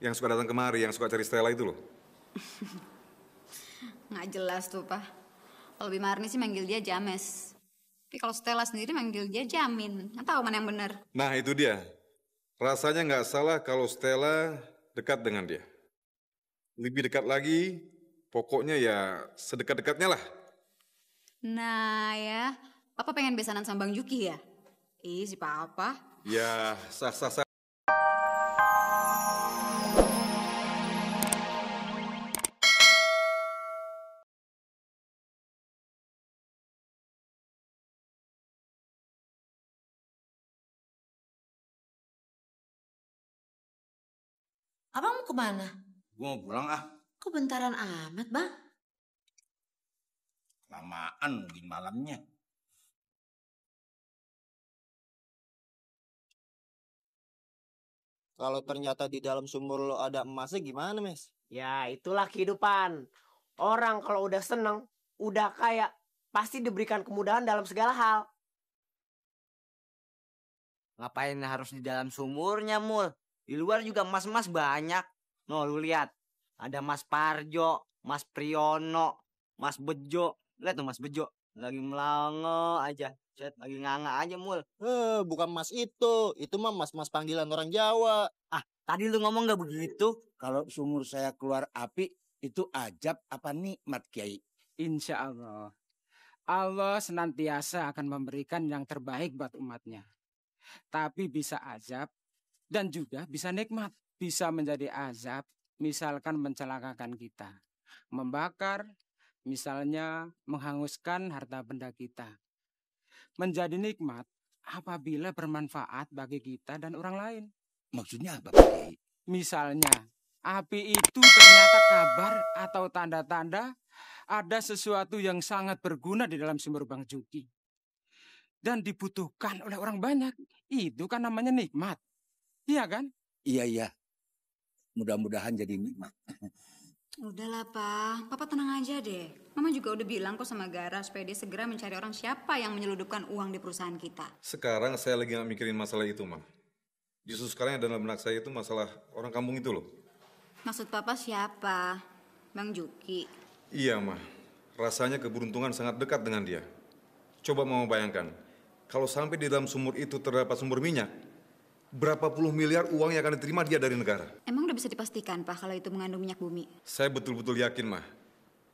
yang suka datang kemari, yang suka cari Stella itu loh. Nggak jelas tuh, Pak. Kalau Bimarni sih manggil dia James. Tapi kalau Stella sendiri manggil dia Jamin. Nggak tahu mana yang benar. Nah itu dia. Rasanya nggak salah kalau Stella dekat dengan dia. Lebih dekat lagi, pokoknya ya sedekat-dekatnya lah. Nah ya, Papa pengen besanan sama Bang Juki ya? Ih, si Papa. Ya sah-sah. Abang mau kemana? Gue mau pulang ah. Kok bentaran amat, Bang? Lamaan mungkin malamnya. Kalau ternyata di dalam sumur lo ada emasnya gimana, Mes? Ya, itulah kehidupan. Orang kalau udah seneng, udah kaya, pasti diberikan kemudahan dalam segala hal. Ngapain harus di dalam sumurnya, Mul? Di luar juga emas-emas banyak. No, lu lihat. Ada Mas Parjo, Mas Priyono, Mas Bejo. Lihat tuh Mas Bejo. Lagi melongo aja. Set, lagi nganga aja, Mul. Bukan emas itu. Itu mah mas-mas panggilan orang Jawa. Ah, tadi lu ngomong gak begitu? Kalau sumur saya keluar api, itu ajab apa nikmat, Kiai? Insya Allah. Allah senantiasa akan memberikan yang terbaik buat umatnya. Tapi bisa azab dan juga bisa nikmat. Bisa menjadi azab, misalkan mencelakakan kita. Membakar, misalnya menghanguskan harta benda kita. Menjadi nikmat apabila bermanfaat bagi kita dan orang lain. Maksudnya apa, Kiai? Misalnya, api itu ternyata kabar atau tanda-tanda ada sesuatu yang sangat berguna di dalam sumur Bang Juki. Dan dibutuhkan oleh orang banyak. Itu kan namanya nikmat. Iya kan? Iya. Mudah-mudahan jadi nikmat. Udahlah, Pak. Papa tenang aja deh. Mama juga udah bilang kok sama Gara supaya dia segera mencari orang siapa yang menyeludupkan uang di perusahaan kita. Sekarang saya lagi nggak mikirin masalah itu, Ma. Justru sekarang yang dalam benak saya itu masalah orang kampung itu loh. Maksud Papa siapa? Bang Juki? Iya, Ma. Rasanya keberuntungan sangat dekat dengan dia. Coba Mama bayangkan, kalau sampai di dalam sumur itu terdapat sumber minyak, berapa puluh miliar uang yang akan diterima dia dari negara. Emang udah bisa dipastikan, Pak, kalau itu mengandung minyak bumi? Saya betul-betul yakin, Ma.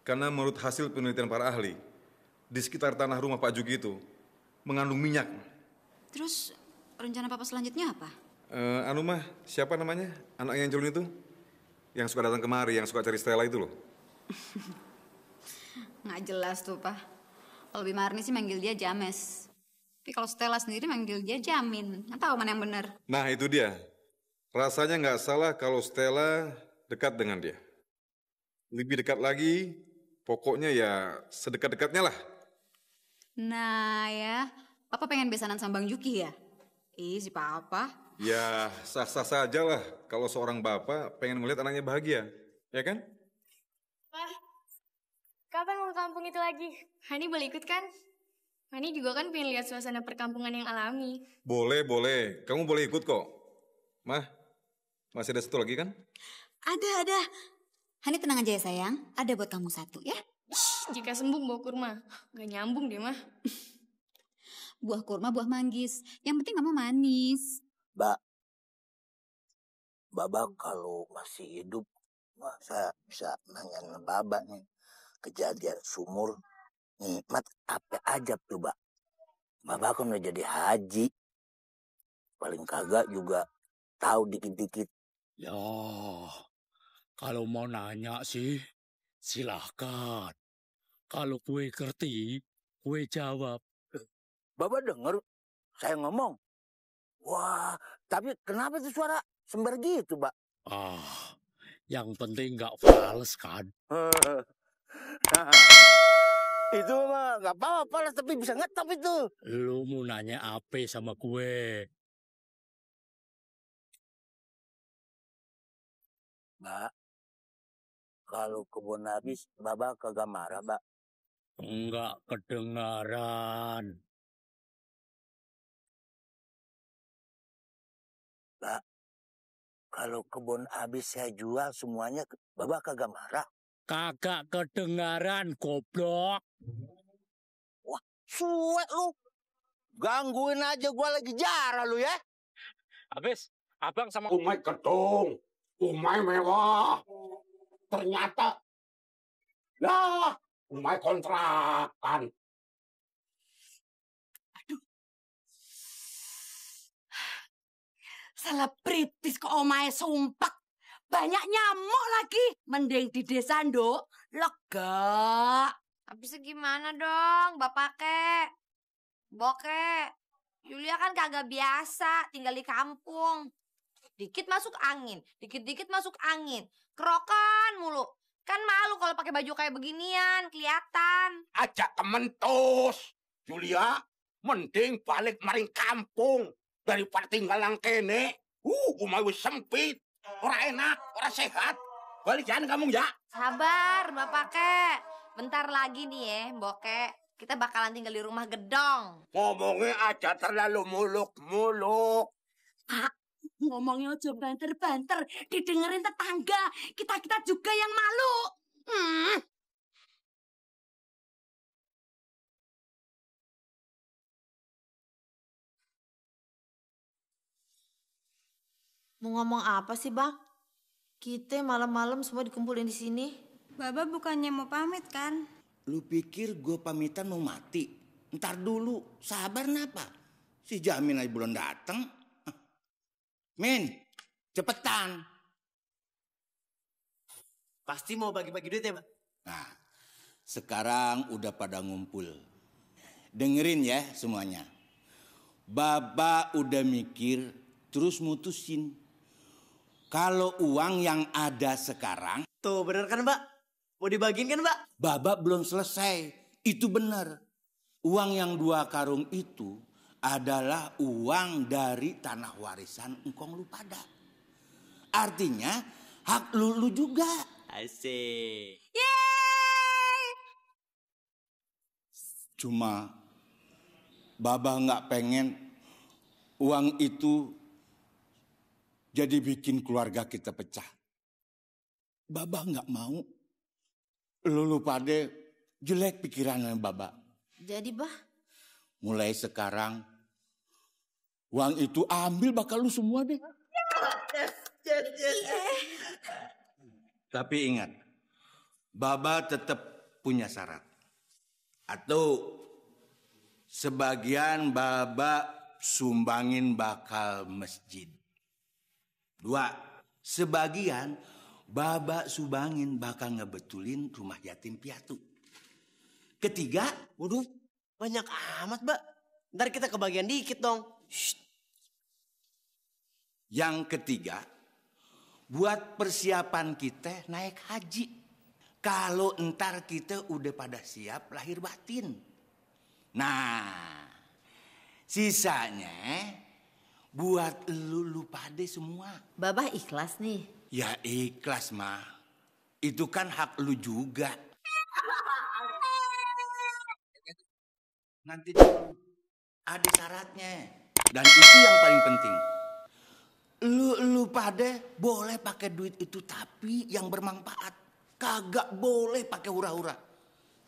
Karena menurut hasil penelitian para ahli, di sekitar tanah rumah Pak Juki itu mengandung minyak. Terus rencana Papa selanjutnya apa? Mah, siapa namanya? Anak yang culun itu? Yang suka datang kemari, yang suka cari Stella itu loh. Nggak jelas tuh, Pak. Kalau Bimarni sih manggil dia James. Tapi kalau Stella sendiri manggil dia Jamin. Nggak tahu mana yang benar. Nah itu dia. Rasanya nggak salah kalau Stella dekat dengan dia. Lebih dekat lagi, pokoknya ya sedekat-dekatnya lah. Nah ya, Papa pengen besanan sama Bang Juki ya? Ih, si Papa. Ya sah-sah saja lah kalau seorang bapak pengen melihat anaknya bahagia. Ya kan? Pak, kapan mau ke kampung itu lagi? Hani boleh ikut kan? Hani juga kan pengen lihat suasana perkampungan yang alami. Boleh. Kamu boleh ikut kok. Mah, masih ada satu lagi kan? Ada. Hani tenang aja ya sayang, ada buat kamu satu ya. Jika sembuh bawa kurma. Gak nyambung deh mah. Buah kurma, buah manggis. Yang penting kamu manis. Baba kalau masih hidup, saya bisa nanya Baba nih. Kejadian sumur, nikmat apa aja tuh, Bak? Baba kan udah jadi haji. Paling kagak juga tahu dikit-dikit. Ya, kalau mau nanya sih, silahkan. Kalau kue ngerti, kue jawab. Baba denger saya ngomong. Wah, tapi kenapa tuh suara sembar gitu, Bak? Yang penting nggak fals kan? Itu mah nggak apa-apa lah, tapi bisa ngetop itu. Lu mau nanya apa sama kue? Mbak, kalau kebun habis, Baba kagak marah, Mbak? Enggak kedengaran. Mbak, kalau kebun habis saya jual semuanya, Bapak kagak marah? Kagak kedengaran, goblok. Wah, suwe lu. Gangguin aja gua lagi jarah lu ya. Habis, abang sama Umay gedung. Umay mewah. Ternyata, lah, Umay kontrakan. Selebritis kok omae sumpah. Banyak nyamuk lagi. Mending di desa, Nduk. Lega. Habis gimana dong, Bapak kek? Bokek. Yulia kan kagak biasa tinggal di kampung. Dikit masuk angin, dikit-dikit masuk angin. Kerokan mulu. Kan malu kalau pakai baju kayak beginian, kelihatan. Ajak temen tos. Julia, mending balik maring kampung daripada tinggal nang kene. Umay wis sempit. Ora enak, ora sehat. Balik jangan kamu ya. Sabar, Bapak kek. Bentar lagi nih ya, Bokek. Kita bakalan tinggal di rumah gedong. Ngomongnya aja terlalu muluk-muluk. Kak, ngomongnya aja banter-banter. Didengerin tetangga. Kita-kita juga yang malu. Mau ngomong apa sih, Bang? Kita malam-malam semua dikumpulin di sini. Baba bukannya mau pamit kan? Lu pikir gue pamitan mau mati? Ntar dulu, sabar napa? Si Jamin aja belum datang. Min, cepetan. Pasti mau bagi-bagi duit ya, Pak? Nah, sekarang udah pada ngumpul. Dengerin ya semuanya. Baba udah mikir terus mutusin. Kalau uang yang ada sekarang... Tuh bener kan, Mbak? Mau dibagiin kan, Mbak? Baba belum selesai. Itu benar. Uang yang 2 karung itu adalah uang dari tanah warisan engkong lu pada. Artinya hak lu juga. Asik. Yeay! Cuma Baba nggak pengen uang itu jadi bikin keluarga kita pecah. Baba nggak mau lu pada jelek pikirannya Baba. Jadi, Bah? Mulai sekarang uang itu ambil bakal lu semua deh. Tapi ingat, Baba tetap punya syarat. Atau sebagian Baba sumbangin bakal masjid. 2, sebagian Baba sumbangin bakal ngebetulin rumah yatim piatu. 3, waduh, banyak amat, Mbak. Ntar kita kebagian dikit dong. Yang 3, buat persiapan kita naik haji. Kalau entar kita udah pada siap lahir batin. Nah, sisanya buat lu pade semua. Babah ikhlas nih. Ya ikhlas mah. Itu kan hak lu juga. Nanti dulu ada syaratnya. Dan itu yang paling penting. Lu pada boleh pakai duit itu tapi yang bermanfaat. Kagak boleh pakai hura-hura.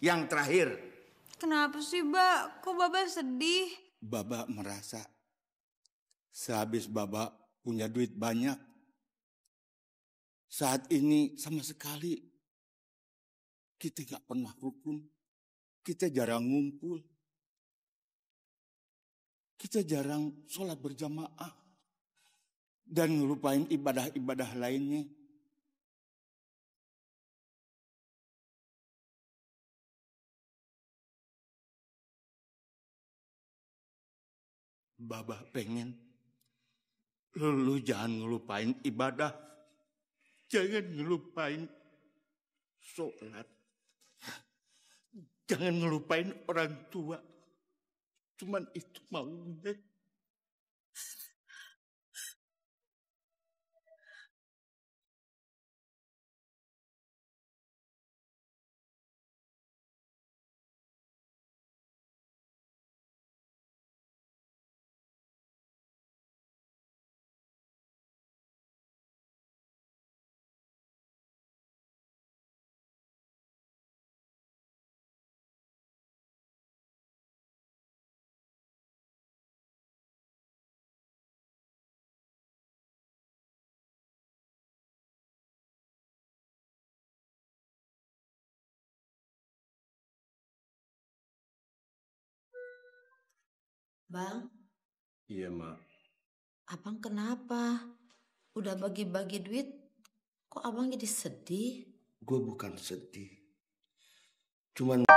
Yang terakhir. Kenapa sih, Mbak? Kok Baba sedih? Baba merasa sehabis Baba punya duit banyak. Saat ini sama sekali kita gak pernah rukun. Kita jarang ngumpul. Kita jarang sholat berjamaah. Dan ngelupain ibadah-ibadah lainnya. Baba pengen lu jangan ngelupain ibadah. Jangan ngelupain sholat. Jangan ngelupain orang tua. Cuman itu maunya. Bang, Iya, Mak. abang kenapa? Udah bagi-bagi duit, kok abang jadi sedih? Gue bukan sedih. Cuman